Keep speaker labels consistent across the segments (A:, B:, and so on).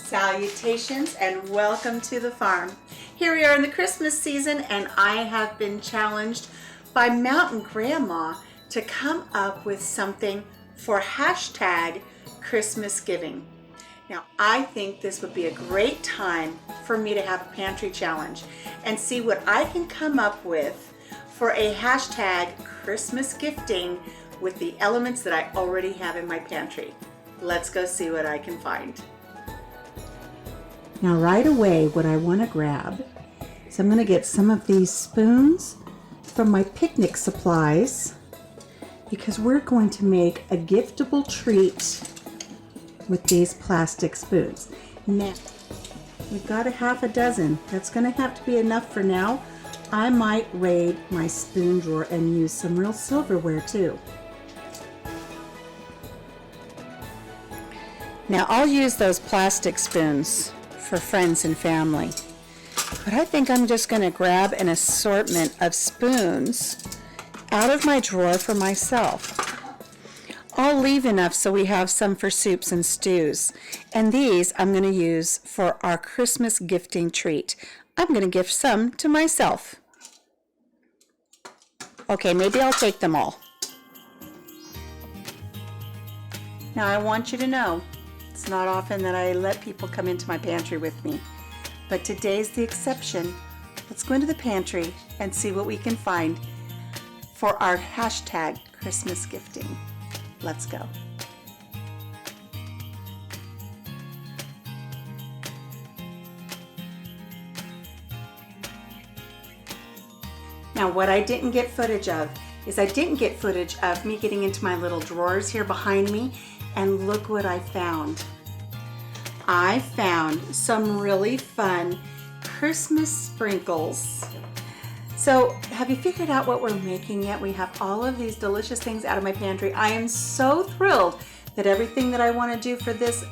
A: Salutations and welcome to the farm. Here we are in the Christmas season and I have been challenged by Mountain Grandma to come up with something for hashtag Christmas giving. Now I think this would be a great time for me to have a pantry challenge and see what I can come up with for a hashtag Christmas gifting with the elements that I already have in my pantry. Let's go see what I can find. Now right away what I want to grab is I'm going to get some of these spoons from my picnic supplies because we're going to make a giftable treat with these plastic spoons. Now we've got a half a dozen. That's going to have to be enough for now. I might raid my spoon drawer and use some real silverware too. Now I'll use those plastic spoons for friends and family, but I think I'm just going to grab an assortment of spoons out of my drawer for myself. I'll leave enough so we have some for soups and stews, and these I'm going to use for our Christmas gifting treat. I'm going to gift some to myself. Okay, maybe I'll take them all. Now I want you to know it's not often that I let people come into my pantry with me, but today's the exception. Let's go into the pantry and see what we can find for our hashtag Christmas gifting. Let's go. Now what I didn't get footage of is I didn't get footage of me getting into my little drawers here behind me. And look what I found. I found some really fun Christmas sprinkles. So have you figured out what we're making yet? We have all of these delicious things out of my pantry. I am so thrilled that everything that I want to do for this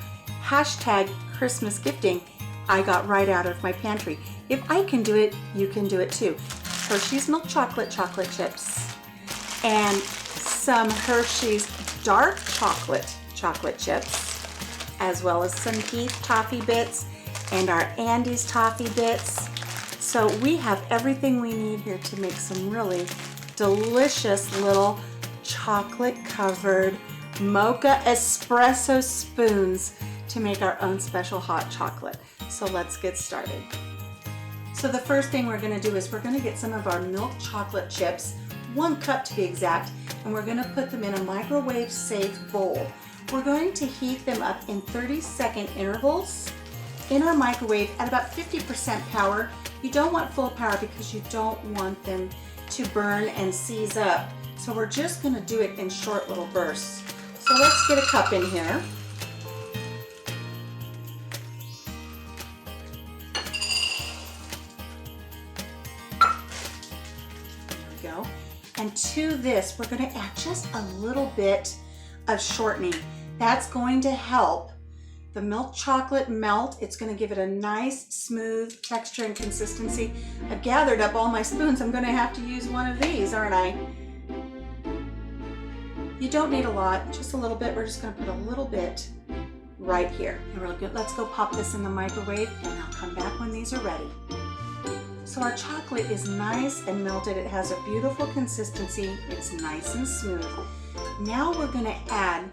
A: hashtag Christmas gifting, I got right out of my pantry. If I can do it, you can do it too. Hershey's milk chocolate chips and some Hershey's dark chocolate chips, as well as some Heath toffee bits and our Andy's toffee bits. So we have everything we need here to make some really delicious little chocolate covered Mocha espresso spoons to make our own special hot chocolate. So let's get started. So the first thing we're going to do is we're going to get some of our milk chocolate chips, 1 cup to be exact, and we're going to put them in a microwave safe bowl. We're going to heat them up in 30-second intervals in our microwave at about 50% power. You don't want full power because you don't want them to burn and seize up. So we're just going to do it in short little bursts. So let's get a cup in here. There we go. And to this, we're going to add just a little bit of shortening. That's going to help the milk chocolate melt. It's going to give it a nice smooth texture and consistency. I've gathered up all my spoons. I'm going to have to use one of these, aren't I? You don't need a lot, just a little bit. We're just going to put a little bit right here. Really good. Let's go pop this in the microwave and I'll come back when these are ready. So our chocolate is nice and melted. It has a beautiful consistency. It's nice and smooth. Now we're going to add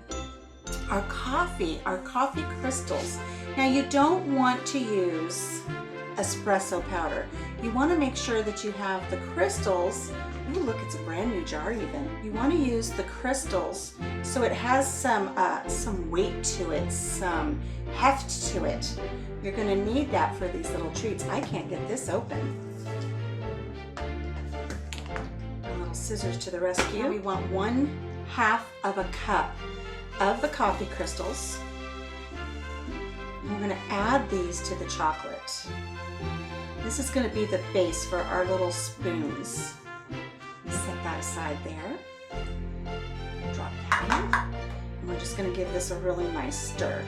A: our coffee crystals. Now you don't want to use espresso powder. You want to make sure that you have the crystals. Ooh, look, it's a brand new jar even. You want to use the crystals so it has some weight to it, some heft to it. You're going to need that for these little treats. I can't get this open. A little scissors to the rescue. We want 1/2 of a cup of the coffee crystals. We're going to add these to the chocolate. This is going to be the base for our little spoons. Set that aside there. Drop that in. And we're just going to give this a really nice stir.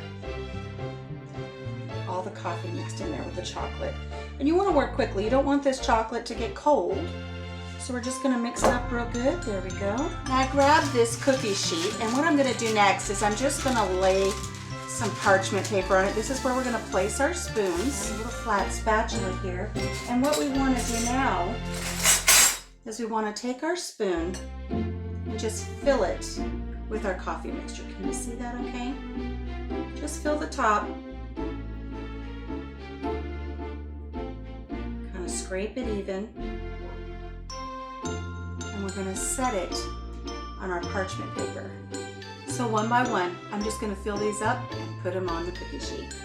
A: All the coffee mixed in there with the chocolate. And you want to work quickly. You don't want this chocolate to get cold. So we're just gonna mix it up real good. There we go. Now I grabbed this cookie sheet, and what I'm gonna do next is I'm just gonna lay some parchment paper on it. This is where we're going to place our spoons. A little flat spatula here. And what we want to do now is we want to take our spoon and just fill it with our coffee mixture. Can you see that okay? Just fill the top. Kind of scrape it even. And we're going to set it on our parchment paper. So one by one, I'm just going to fill these up and put them on the cookie sheet.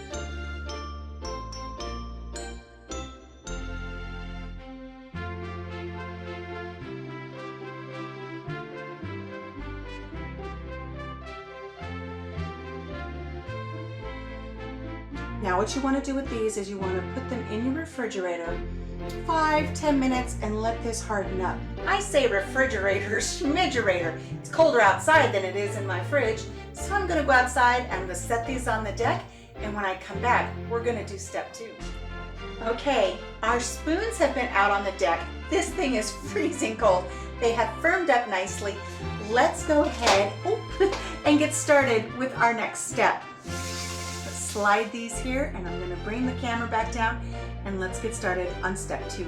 A: Now what you want to do with these is you want to put them in your refrigerator 5-10 minutes and let this harden up. I say refrigerator, schmidgerator. It's colder outside than it is in my fridge, so I'm going to go outside, I'm going to set these on the deck, and when I come back, we're going to do step 2. Okay, our spoons have been out on the deck. This thing is freezing cold. They have firmed up nicely. Let's go ahead and get started with our next step. Let's slide these here, and I'm going to bring the camera back down, and let's get started on step 2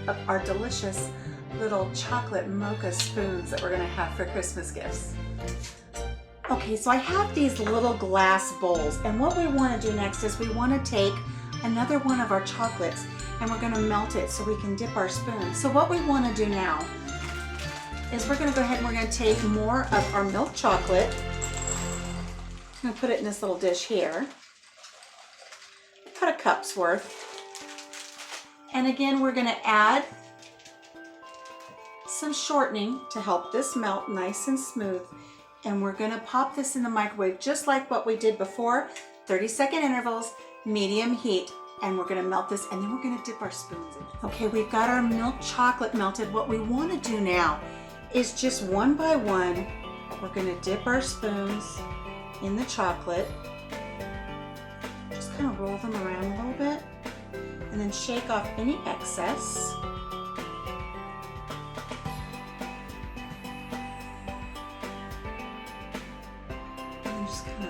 A: of our delicious little chocolate mocha spoons that we're going to have for Christmas gifts. Okay, so I have these little glass bowls, and what we want to do next is we want to take another one of our chocolates and we're going to melt it so we can dip our spoon. So what we want to do now is we're going to go ahead and we're going to take more of our milk chocolate. I'm going to put it in this little dish here. About a cup's worth. And again, we're going to add some shortening to help this melt nice and smooth. And we're going to pop this in the microwave just like what we did before, 30-second intervals, medium heat, and we're going to melt this, and then we're going to dip our spoons in. Okay, we've got our milk chocolate melted. What we want to do now is just one by one, we're going to dip our spoons in the chocolate. Just kind of roll them around a little bit, and then shake off any excess.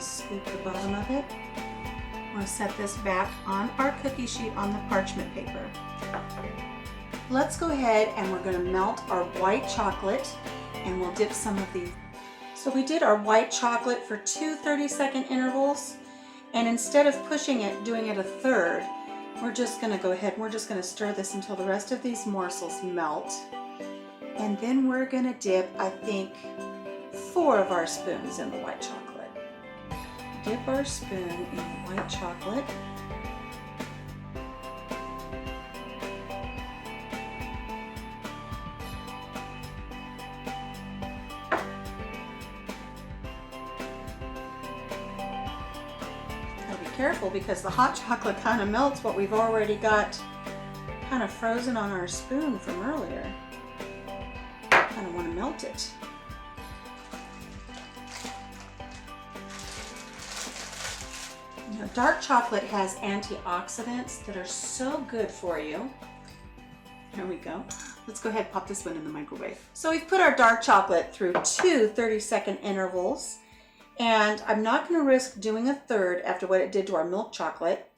A: Scoop the bottom of it. I'm going to set this back on our cookie sheet on the parchment paper. Let's go ahead and we're going to melt our white chocolate, and we'll dip some of these. So we did our white chocolate for 2 30-second intervals, and instead of pushing it, doing it a third, we're just going to go ahead and we're just going to stir this until the rest of these morsels melt. And then we're going to dip, I think, 4 of our spoons in the white chocolate. Dip our spoon in the white chocolate. Now be careful because the hot chocolate kind of melts what we've already got kind of frozen on our spoon from earlier. Kind of want to melt it. Now, dark chocolate has antioxidants that are so good for you. There we go. Let's go ahead and pop this one in the microwave. So we've put our dark chocolate through 2 30-second intervals, and I'm not going to risk doing a third after what it did to our milk chocolate.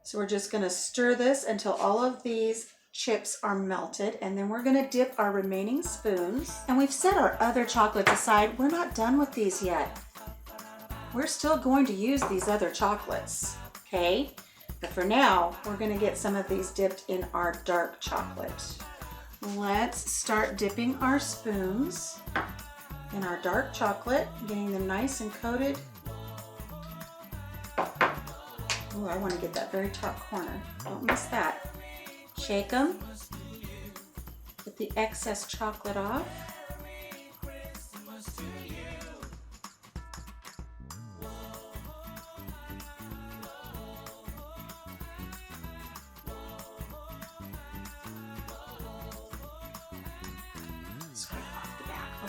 A: So we're just going to stir this until all of these chips are melted, and then we're going to dip our remaining spoons. And we've set our other chocolates aside. We're not done with these yet. We're still going to use these other chocolates, okay? But for now, we're gonna get some of these dipped in our dark chocolate. Let's start dipping our spoons in our dark chocolate, getting them nice and coated. Oh, I wanna get that very top corner. Don't miss that. Shake them, get the excess chocolate off.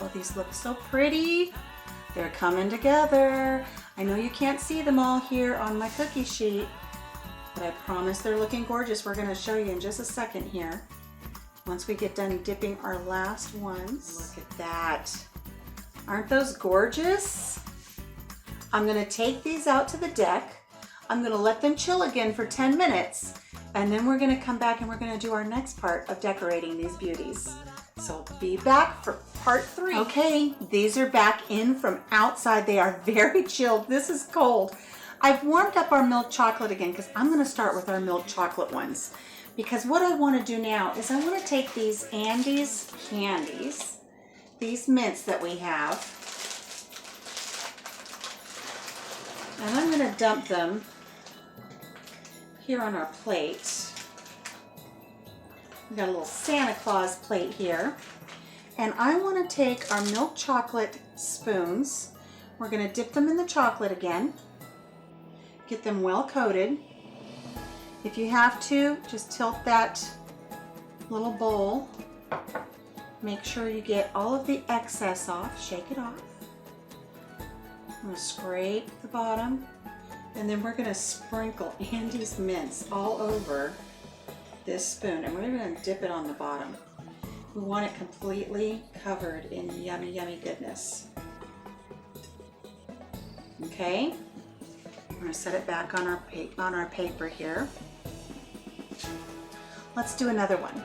A: Oh, these look so pretty. They're coming together. I know you can't see them all here on my cookie sheet, but I promise they're looking gorgeous. We're going to show you in just a second here. Once we get done dipping our last ones. Look at that. Aren't those gorgeous? I'm gonna take these out to the deck. I'm gonna let them chill again for 10 minutes, and then we're gonna come back and we're gonna do our next part of decorating these beauties. So be back for part 3. Okay, these are back in from outside. They are very chilled. This is cold. I've warmed up our milk chocolate again because I'm gonna start with our milk chocolate ones. Because what I wanna do now is I wanna take these Andes candies, these mints that we have, and I'm gonna dump them here on our plate. We got a little Santa Claus plate here. And I want to take our milk chocolate spoons. We're going to dip them in the chocolate again. Get them well coated. If you have to, just tilt that little bowl. Make sure you get all of the excess off. Shake it off. I'm going to scrape the bottom. And then we're going to sprinkle Andes mints all over this spoon. And we're going to dip it on the bottom. We want it completely covered in yummy, yummy goodness. Okay? We're going to set it back on our paper here. Let's do another one.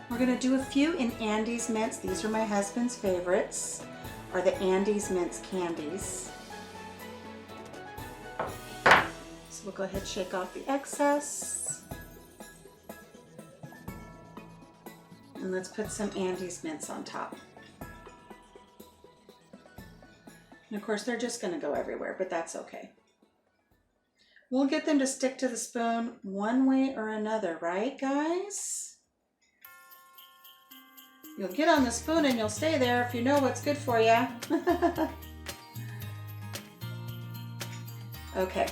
A: We're going to do a few in Andes mints. These are my husband's favorites. Are the Andes Mints candies. So we'll go ahead and shake off the excess. And let's put some Andes Mints on top. And of course they're just going to go everywhere, but that's okay. We'll get them to stick to the spoon one way or another, right guys? You'll get on the spoon and you'll stay there if you know what's good for you. Okay,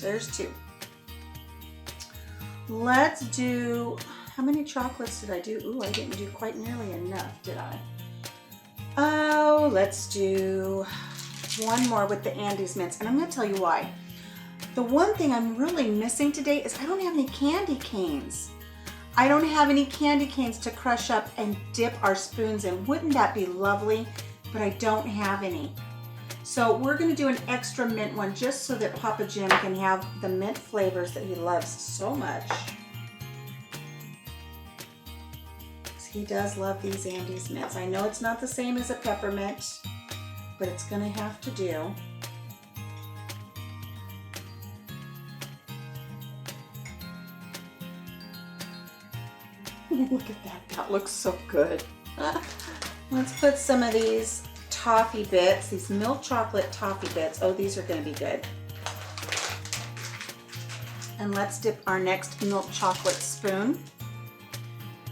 A: there's 2. Let's do, how many chocolates did I do? Ooh, I didn't do quite nearly enough, did I? Oh, let's do one more with the Andes Mints. And I'm gonna tell you why. The one thing I'm really missing today is I don't have any candy canes. I don't have any candy canes to crush up and dip our spoons in. Wouldn't that be lovely? But I don't have any. So we're gonna do an extra mint one just so that Papa Jim can have the mint flavors that he loves so much. He does love these Andes mints. I know it's not the same as a peppermint, but it's gonna have to do. Look at that, that looks so good. Let's put some of these toffee bits, these milk chocolate toffee bits. Oh, these are gonna be good. And let's dip our next milk chocolate spoon.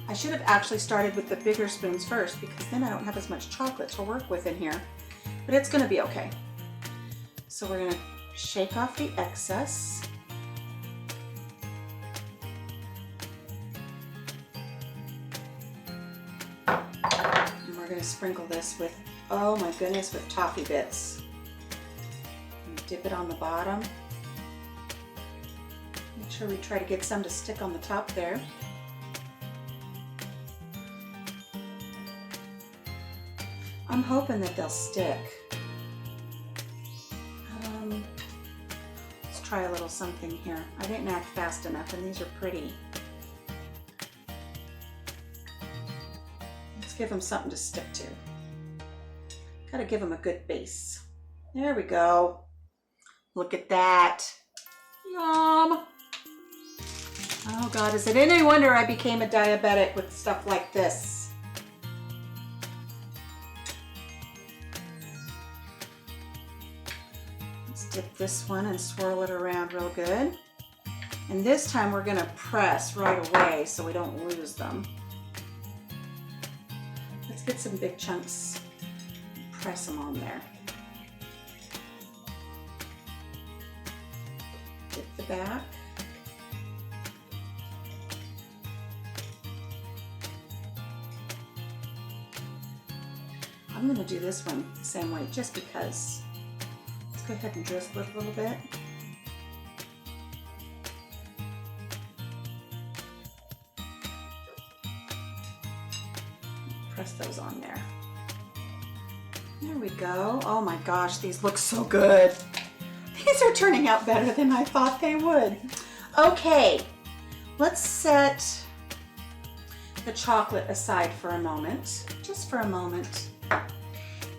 A: I should have actually started with the bigger spoons first because then I don't have as much chocolate to work with in here, but it's gonna be okay. So we're gonna shake off the excess. We're going to sprinkle this with, oh my goodness, with toffee bits. And dip it on the bottom. Make sure we try to get some to stick on the top there. I'm hoping that they'll stick. Let's try a little something here. I didn't act fast enough and these are pretty. Give them something to stick to. Gotta give them a good base. There we go. Look at that. Yum. Oh God, is it any wonder I became a diabetic with stuff like this? Let's dip this one and swirl it around real good. And this time we're gonna press right away so we don't lose them. Let's get some big chunks, press them on there. Dip the back. I'm going to do this one the same way just because. Let's go ahead and drizzle it a little bit. Press those on there. There we go. Oh my gosh, these look so good. These are turning out better than I thought they would. Okay, let's set the chocolate aside for a moment, just for a moment.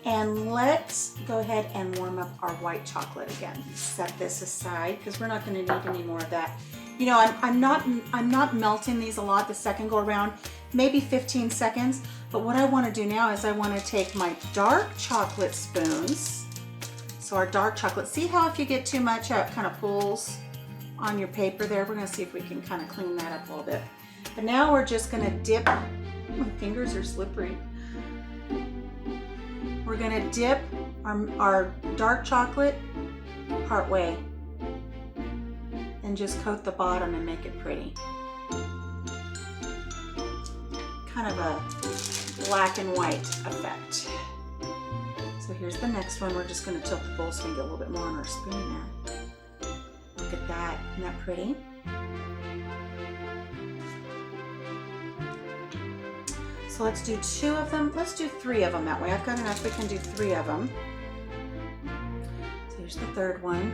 A: And let's go ahead and warm up our white chocolate again. Set this aside because we're not going to need any more of that. You know, I'm not melting these a lot the second go around, maybe 15 seconds. But what I want to do now is I want to take my dark chocolate spoons. So our dark chocolate, see how if you get too much, how it kind of pulls on your paper there? We're going to see if we can kind of clean that up a little bit. But now we're just going to dip, my fingers are slippery. We're going to dip our dark chocolate part way and just coat the bottom and make it pretty. Kind of a black and white effect. So here's the next one. We're just going to tilt the bowl so we can get a little bit more on our spoon there. Look at that. Isn't that pretty? So let's do 2 of them. Let's do 3 of them that way. I've got enough. We can do 3 of them. So here's the third one.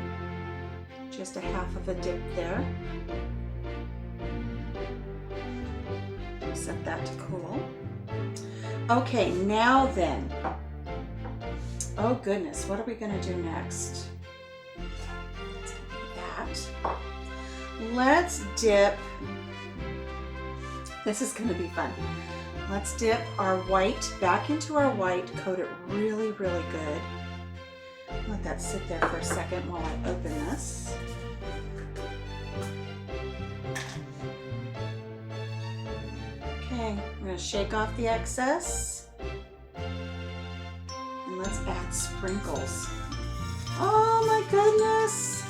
A: Just a half of a dip there. Set that to cool. Okay, now then. Oh goodness, what are we going to do next? Let's do that. Let's dip. This is going to be fun. Let's dip our white back into our white, coat it really, really good. Let that sit there for a second while I open this. Okay, we're going to shake off the excess. And let's add sprinkles. Oh my goodness!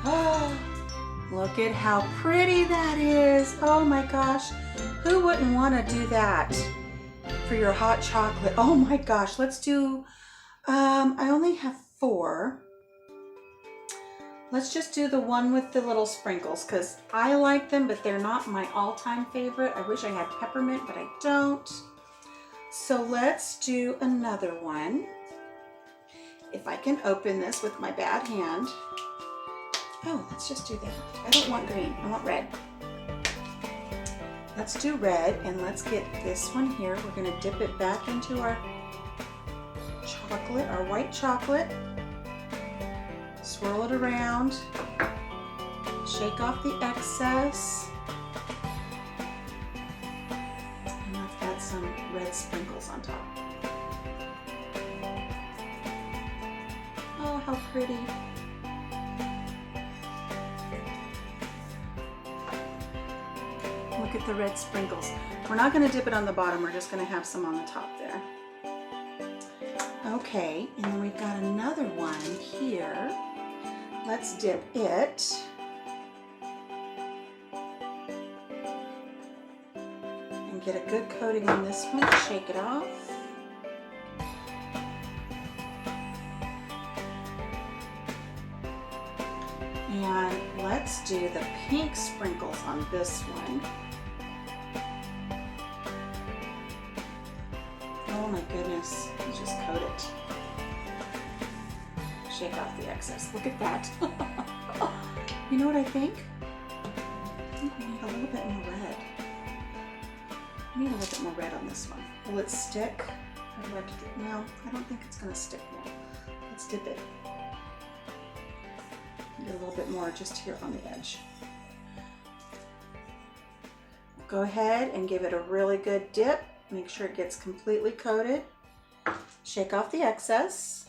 A: Oh, look at how pretty that is. Oh my gosh. Who wouldn't want to do that for your hot chocolate? Oh my gosh, let's do, I only have 4. Let's just do the one with the little sprinkles because I like them, but they're not my all-time favorite. I wish I had peppermint, but I don't. So let's do another one. If I can open this with my bad hand. Oh, let's just do that. I don't want green, I want red. Let's do red, and let's get this one here. We're going to dip it back into our chocolate, our white chocolate. Swirl it around. Shake off the excess. And let's add some red sprinkles on top. Oh, how pretty. Look at the red sprinkles. We're not going to dip it on the bottom, we're just going to have some on the top there. Okay, and then we've got another one here. Let's dip it. And get a good coating on this one. Shake it off. And let's do the pink sprinkles on this one. Oh my goodness, let's just coat it. Shake off the excess. Look at that. You know what I think? I think we need a little bit more red. We need a little bit more red on this one. Will it stick? Or do I have to do, no, I don't think it's going to stick now. Let's dip it. Get a little bit more just here on the edge. Go ahead and give it a really good dip. Make sure it gets completely coated. Shake off the excess.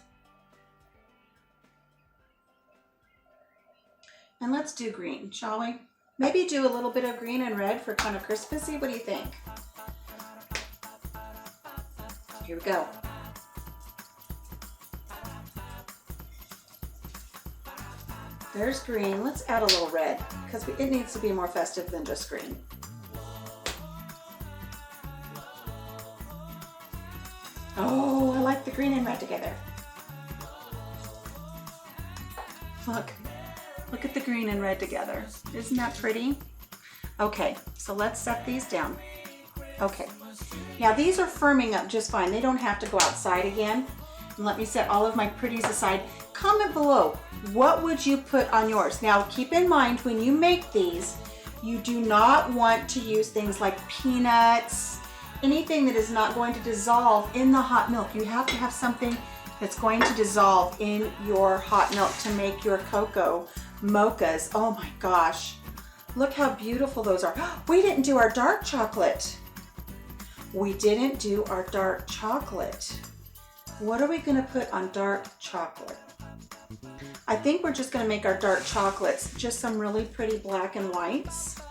A: And let's do green, shall we? Maybe do a little bit of green and red for kind of Christmassy. What do you think? Here we go. There's green. Let's add a little red because it needs to be more festive than just green. Oh, I like the green and red together. Look at the green and red together. Isn't that pretty? Okay, so let's set these down. Okay, now these are firming up just fine. They don't have to go outside again. And let me set all of my pretties aside. Comment below, what would you put on yours? Now keep in mind when you make these, you do not want to use things like peanuts, anything that is not going to dissolve in the hot milk. You have to have something that's going to dissolve in your hot milk to make your cocoa mochas. Oh my gosh, look how beautiful those are. We didn't do our dark chocolate. We didn't do our dark chocolate. What are we gonna put on dark chocolate? I think we're just gonna make our dark chocolates just some really pretty black and whites.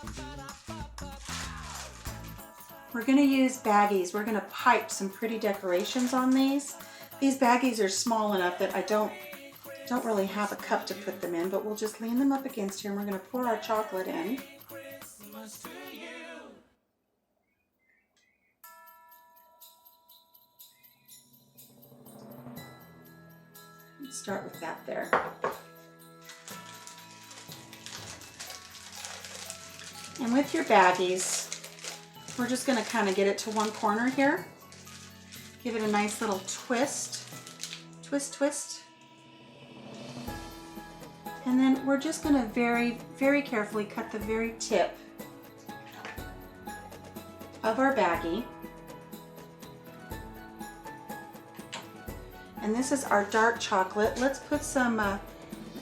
A: We're gonna use baggies. We're gonna pipe some pretty decorations on these. These baggies are small enough that I don't really have a cup to put them in, but we'll just lean them up against here and we're gonna pour our chocolate in. Let's start with that there. And with your baggies, we're just gonna kind of get it to one corner here. Give it a nice little twist. Twist, twist. And then we're just gonna very, very carefully cut the very tip of our baggie. And this is our dark chocolate. Let's put some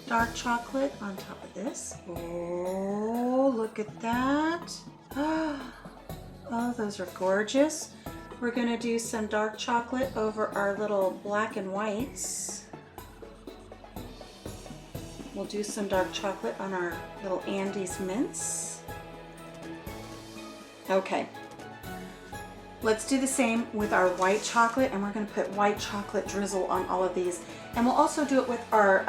A: dark chocolate on top of this. Oh, look at that. Oh, those are gorgeous. We're gonna do some dark chocolate over our little black and whites. We'll do some dark chocolate on our little Andes mints. Okay. Let's do the same with our white chocolate, and we're gonna put white chocolate drizzle on all of these. And we'll also do it with our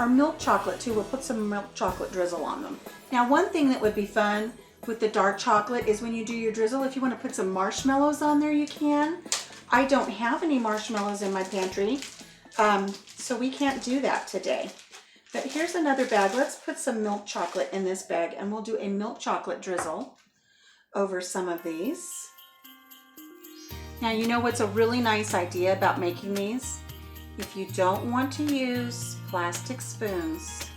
A: milk chocolate too. We'll put some milk chocolate drizzle on them. Now, one thing that would be fun with the dark chocolate is when you do your drizzle, if you want to put some marshmallows on there, you can. I don't have any marshmallows in my pantry, so we can't do that today. But here's another bag. Let's put some milk chocolate in this bag, and we'll do a milk chocolate drizzle over some of these. Now, you know what's a really nice idea about making these? If you don't want to use plastic spoons,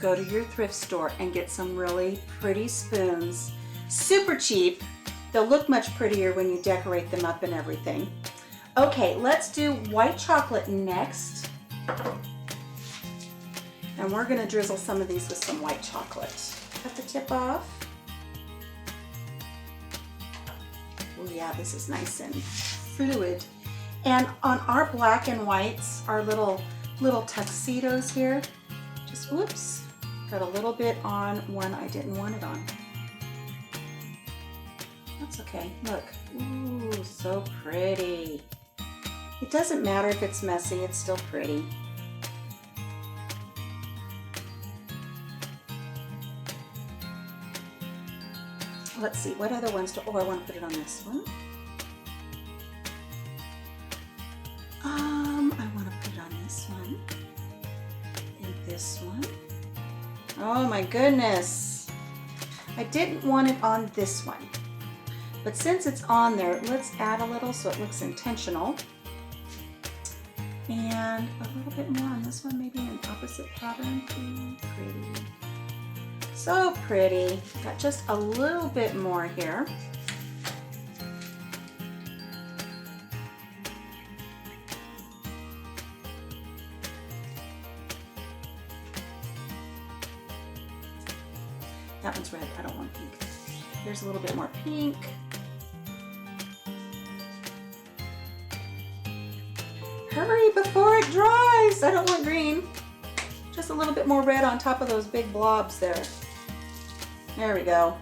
A: go to your thrift store and get some really pretty spoons. Super cheap. They'll look much prettier when you decorate them up and everything. Okay, let's do white chocolate next. And we're gonna drizzle some of these with some white chocolate. Cut the tip off. Oh yeah, this is nice and fluid. And on our black and whites, our little tuxedos here, just whoops, got a little bit on one I didn't want it on. That's okay, look, ooh, so pretty. It doesn't matter if it's messy, it's still pretty. Let's see, what other ones do, oh, I want to put it on this one. I want to put it on this one. And this one. Oh my goodness. I didn't want it on this one. But since it's on there, let's add a little so it looks intentional. And a little bit more on this one, maybe an opposite pattern. Ooh, pretty. So pretty. Got just a little bit more here. That one's red. I don't want pink. Here's a little bit more pink. Hurry before it dries. I don't want green. Just a little bit more red on top of those big blobs there. There we go.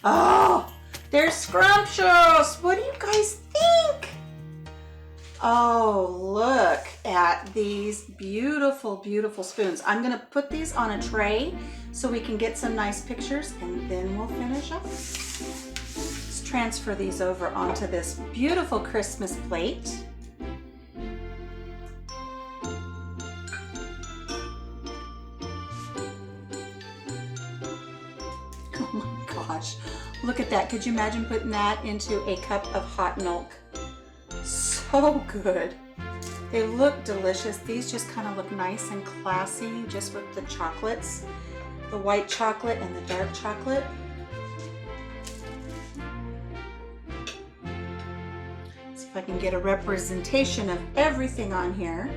A: Oh, they're scrumptious. What do you guys think? Oh, look at these beautiful, beautiful spoons. I'm gonna put these on a tray so we can get some nice pictures, and then we'll finish up. Let's transfer these over onto this beautiful Christmas plate. Oh my gosh, look at that. Could you imagine putting that into a cup of hot milk? So so good. They look delicious. These just kind of look nice and classy just with the chocolates, the white chocolate and the dark chocolate. See if I can get a representation of everything on here,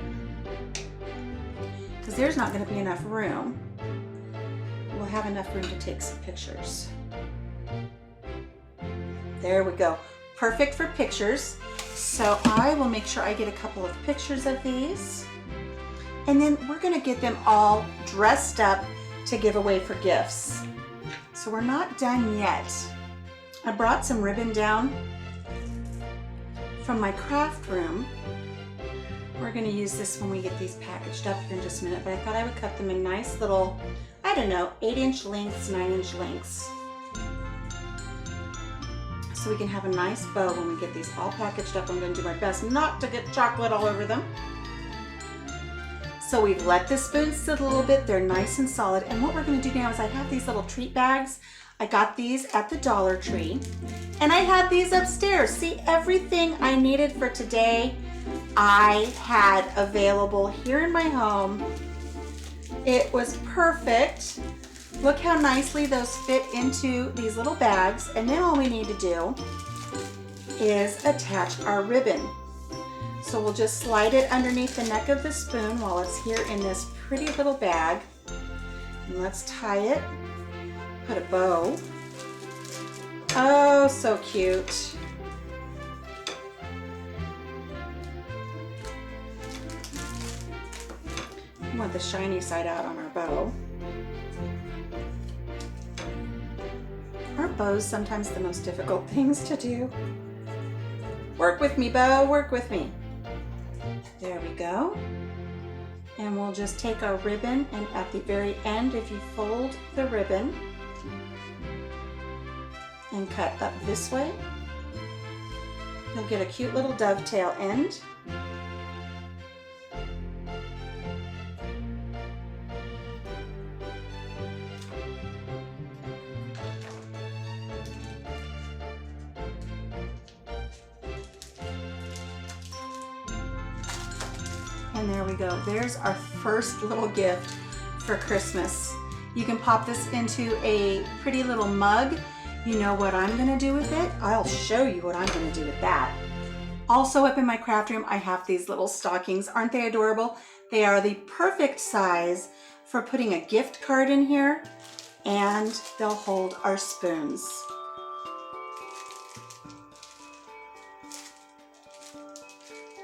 A: because there's not going to be enough room. We'll have enough room to take some pictures. There we go. Perfect for pictures. So I will make sure I get a couple of pictures of these. And then we're going to get them all dressed up to give away for gifts. So we're not done yet. I brought some ribbon down from my craft room. We're going to use this when we get these packaged up here in just a minute, but I thought I would cut them in nice little, I don't know, 8-inch lengths, 9-inch lengths. So we can have a nice bow when we get these all packaged up. I'm going to do my best not to get chocolate all over them. So we've let the spoons sit a little bit. They're nice and solid. And what we're going to do now is I have these little treat bags. I got these at the Dollar Tree. And I had these upstairs. See, everything I needed for today, I had available here in my home. It was perfect. Look how nicely those fit into these little bags. And then all we need to do is attach our ribbon. So we'll just slide it underneath the neck of the spoon while it's here in this pretty little bag. And let's tie it, put a bow. Oh, so cute. We want the shiny side out on our bow. Aren't bows sometimes the most difficult things to do? Work with me, bow, work with me. There we go. And we'll just take our ribbon, and at the very end, if you fold the ribbon and cut up this way, you'll get a cute little dovetail end. And there we go. There's our first little gift for Christmas. You can pop this into a pretty little mug. You know what I'm gonna do with it? I'll show you what I'm gonna do with that. Also up in my craft room, I have these little stockings. Aren't they adorable? They are the perfect size for putting a gift card in here, and they'll hold our spoons.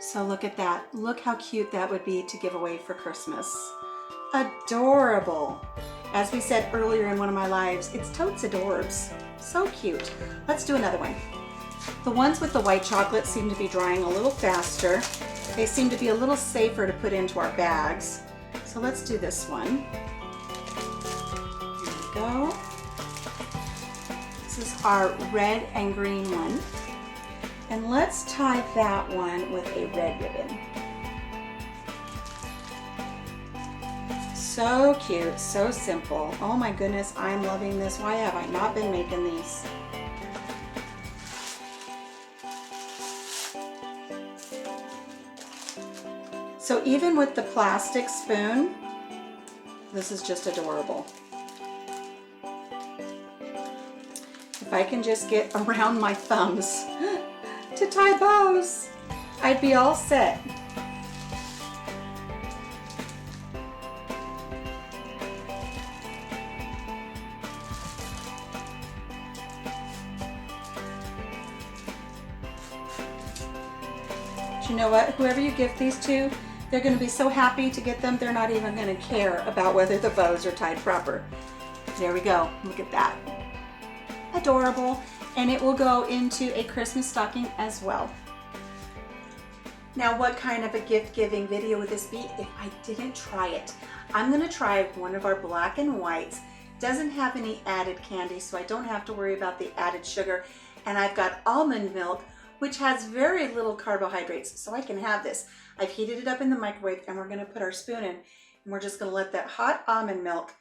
A: So look at that. Look how cute that would be to give away for Christmas. Adorable. As we said earlier in one of my lives, it's totes adorbs. So cute. Let's do another one. The ones with the white chocolate seem to be drying a little faster. They seem to be a little safer to put into our bags. So let's do this one. Here we go. This is our red and green one. And let's tie that one with a red ribbon. So cute, so simple. Oh my goodness, I'm loving this. Why have I not been making these? So even with the plastic spoon, this is just adorable. If I can just get around my thumbs to tie bows, I'd be all set. But you know what? Whoever you gift these to, they're going to be so happy to get them, they're not even going to care about whether the bows are tied proper. There we go. Look at that. Adorable. And it will go into a Christmas stocking as well. Now, what kind of a gift giving video would this be if I didn't try it? I'm going to try one of our black and whites. Doesn't have any added candy, so I don't have to worry about the added sugar. And I've got almond milk, which has very little carbohydrates, so I can have this. I've heated it up in the microwave, and we're going to put our spoon in, and we're just going to let that hot almond milk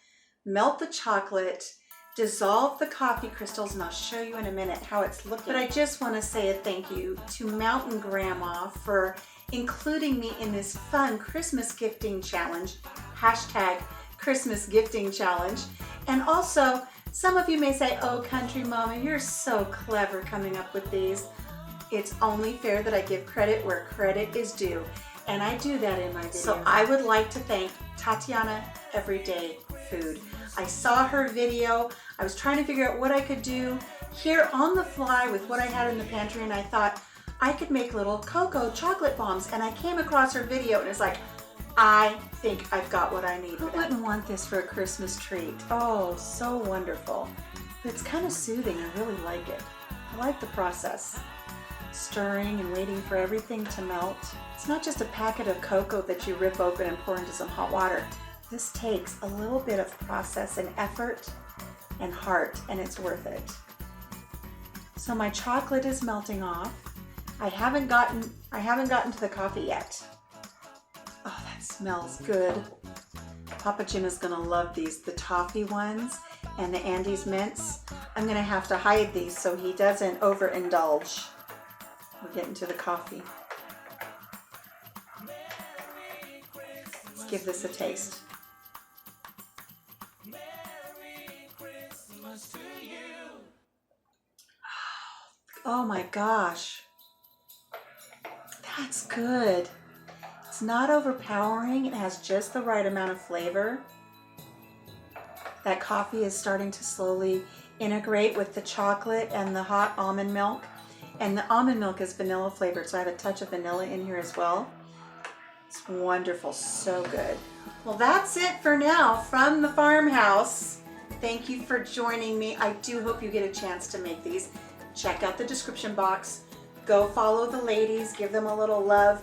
A: melt the chocolate, dissolve the coffee crystals, and I'll show you in a minute how it's looking. But I just want to say a thank you to Mountain Grandma for including me in this fun Christmas gifting challenge, hashtag Christmas gifting challenge. And also, some of you may say, oh, Country Mama, you're so clever coming up with these. It's only fair that I give credit where credit is due. And I do that in my videos. So I would like to thank Tatiana Everyday Food. I saw her video. I was trying to figure out what I could do here on the fly with what I had in the pantry, and I thought I could make little cocoa chocolate bombs. And I came across her video, and it's like, I think I've got what I need. Who wouldn't want this for a Christmas treat? Oh, so wonderful. But it's kind of soothing. I really like it. I like the process. Stirring and waiting for everything to melt. It's not just a packet of cocoa that you rip open and pour into some hot water. This takes a little bit of process and effort and heart, and it's worth it. So my chocolate is melting off. I haven't gotten to the coffee yet. Oh, that smells good. Papa Jim is gonna love these, the toffee ones and the Andes mints. I'm gonna have to hide these so he doesn't overindulge. We're getting to the coffee. Let's give this a taste. Oh my gosh. That's good. It's not overpowering. It has just the right amount of flavor. That coffee is starting to slowly integrate with the chocolate and the hot almond milk. And the almond milk is vanilla flavored, so I have a touch of vanilla in here as well. It's wonderful, so good. Well, that's it for now from the farmhouse. Thank you for joining me. I do hope you get a chance to make these. Check out the description box. Go follow the ladies, give them a little love.